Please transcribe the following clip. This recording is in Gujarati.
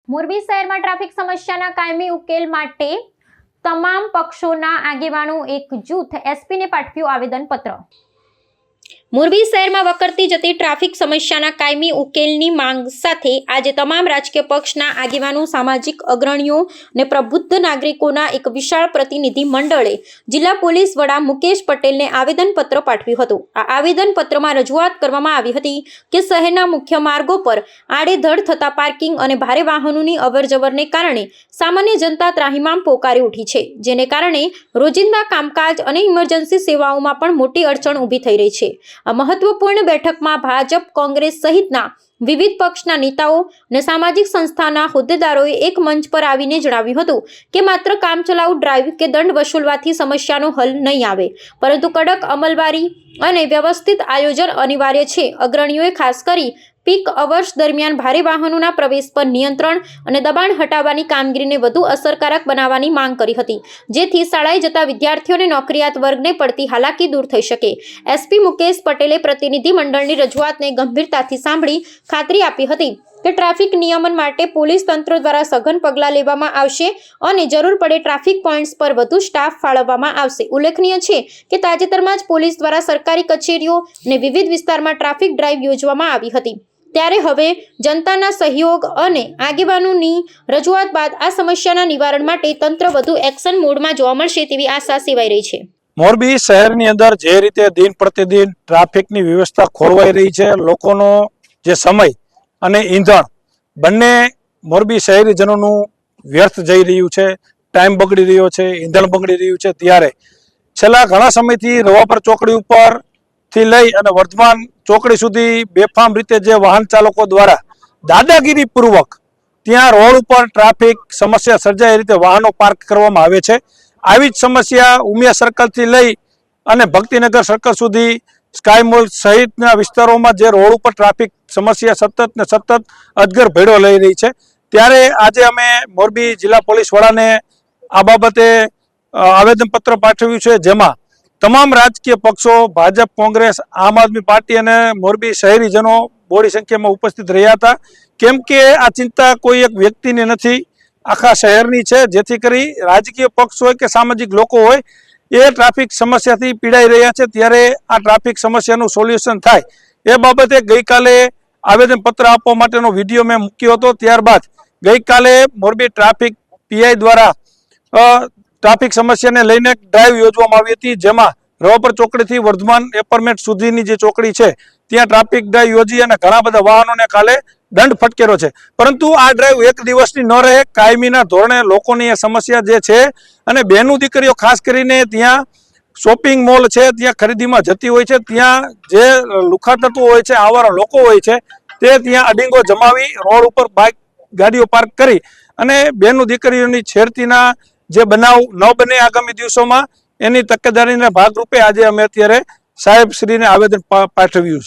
મોરબી શહેરમાં ટ્રાફિક સમસ્યાના કાયમી ઉકેલ માટે તમામ પક્ષોના આગેવાનો એક જૂથ એસપીને પાઠવ્યું આવેદનપત્ર। મોરબી શહેરમાં વકરતી જતી ટ્રાફિક સમસ્યાના કાયમી ઉકેલની માંગ સાથે આજે તમામ રાજકીય પક્ષના આગેવાનો, સામાજિક અગ્રણીઓ અને પ્રબુદ્ધ નાગરિકોના એક વિશાળ પ્રતિનિધિ મંડળે જિલ્લા પોલીસ વડા મુકેશ પટેલને આવેદનપત્ર પાઠવ્યું હતું। આ આવેદનપત્રમાં રજૂઆત કરવામાં આવી હતી કે શહેરના મુખ્ય માર્ગો પર આડેધડ થતા પાર્કિંગ અને ભારે વાહનોની અવરજવરને કારણે સામાન્ય જનતા ત્રાહિમામ પોકારી ઉઠી છે, જેને કારણે રોજિંદા કામકાજ અને ઇમરજન્સી સેવાઓમાં પણ મોટી અડચણ ઊભી થઈ રહી છે। આ મહત્વપૂર્ણ બેઠકમાં ભાજપ, કોંગ્રેસ સહિતના વિવિધ પક્ષના નેતાઓ અને સામાજિક સંસ્થાના હોદ્દેદારોએ એક મંચ પર આવીને જણાવ્યું હતું કે માત્ર કામચલાઉ ડ્રાઈવ કે દંડ વસૂલવાથી સમસ્યાનો હલ નહીં આવે, પરંતુ કડક અમલવારી અને વ્યવસ્થિત આયોજન અનિવાર્ય છે। અગ્રણીઓએ ખાસ કરી પીક અવર્સ દરમિયાન ભારે વાહનોના પ્રવેશ પર નિયંત્રણ અને દબાણ હટાવવાની કામગીરીને વધુ અસરકારક બનાવવાની માંગ કરી હતી, જેથી શાળાએ જતા વિદ્યાર્થીઓ અને નોકરિયાત વર્ગને પડતી હાલાકી દૂર થઈ શકે। એસપી મુકેશ પટેલે પ્રતિનિધિ મંડળની રજૂઆતને ગંભીરતાથી સાંભળી ખાતરી આપી હતી કે ટ્રાફિક નિયમન માટે પોલીસ તંત્ર દ્વારા સઘન પગલાં લેવામાં આવશે અને જરૂર પડે ટ્રાફિક પોઈન્ટ્સ પર વધુ સ્ટાફ ફાળવવામાં આવશે। ઉલ્લેખનીય છે કે તાજેતરમાં જ પોલીસ દ્વારા સરકારી કચેરીઓ અને વિવિધ વિસ્તારમાં ટ્રાફિક ડ્રાઈવ યોજવામાં આવી હતી, ત્યારે હવે જનતાના સહયોગ અને આગેવાનોની રજૂઆત બાદ આ સમસ્યાના નિવારણ માટે તંત્ર વધુ એક્શન મોડમાં જોવા મળશે તેવી આશા સેવાઈ રહી છે। મોરબી શહેરની અંદર જે રીતે દિન પ્રતિદિન ટ્રાફિકની વ્યવસ્થા ખોરવાઈ રહી છે, લોકોનો જે સમય અને ઈંધણ બંને મોરબી શહેરીજનોનું વ્યર્થ જઈ રહ્યું છે, ટાઈમ બગડી રહ્યો છે, ઈંધણ બગડી રહ્યું છે, ત્યારે છેલ્લા ઘણા સમયથી રવાપર ચોકડી ઉપર થી લઈ અને વર્ધમાન ચોકડી સુધી બેફામ રીતે જે વાહન ચાલકો દ્વારા દાદાગીરી પૂર્વક ત્યાં રોડ ઉપર ટ્રાફિક સમસ્યા સર્જાય એ રીતે વાહનો પાર્ક કરવામાં આવે છે। આવી જ સમસ્યા ઉમિયા સર્કલથી લઈ અને ભક્તિનગર સર્કલ સુધી સ્કાય મોલ સહિતના વિસ્તારોમાં જે રોડ ઉપર ટ્રાફિક સમસ્યા સતત અજગર ભેડો લઈ રહી છે, ત્યારે આજે અમે મોરબી જિલ્લા પોલીસ વડાને આ બાબતે આવેદનપત્ર પાઠવ્યું છે, જેમાં તમામ રાજકીય પક્ષો ભાજપ, કોંગ્રેસ, આમ આદમી પાર્ટી અને મોરબી શહેરીજનો બોડી સંખ્યામાં ઉપસ્થિત રહ્યા હતા, કેમ કે આ ચિંતા કોઈ એક વ્યક્તિની નથી, આખા શહેરની છે। જેથી કરી રાજકીય પક્ષ હોય કે સામાજિક લોકો હોય એ ટ્રાફિક સમસ્યાથી પીડાઈ રહ્યા છે, ત્યારે આ ટ્રાફિક સમસ્યાનું સોલ્યુશન થાય એ બાબતે ગઈકાલે આવેદનપત્ર આપવા માટેનો વિડીયો મેં મૂક્યો હતો। ત્યારબાદ ગઈકાલે મોરબી ટ્રાફિક પીઆઈ દ્વારા ટ્રાફિક સમસ્યાને લઈને ડ્રાઈવ યોજવામાં આવી હતી, જેમાં રવાપર ચોકડીથી વર્ધમાન એપાર્ટમેન્ટ સુધીની જે ચોકડી છે ત્યાં ટ્રાફિક ડ્રાઈવ યોજી અને ઘણા બધા વાહનોને કાલે દંડ ફટકેરો છે। પરંતુ આ ડ્રાઈવ એક દિવસની ન રહે, કાયમીના ધોરણે લોકોની એ સમસ્યા જે છે અને બહેનો દીકરીઓ ખાસ કરીને ત્યાં શોપિંગ મોલ છે ત્યાં ખરીદીમાં જતી હોય છે, ત્યાં જે લુખા તત્વો હોય છે, આવારા લોકો હોય છે, તે ત્યાં અડીંગો જમાવી રોડ ઉપર બાઇક ગાડીઓ પાર્ક કરી અને બહેનો દીકરીઓની છેડતીના જે બનાવ ન બને આગામી દિવસોમાં, એની તકેદારીના ભાગરૂપે આજે અમે અત્યારે સાહેબ શ્રીને આવેદન પાઠવ્યું છે।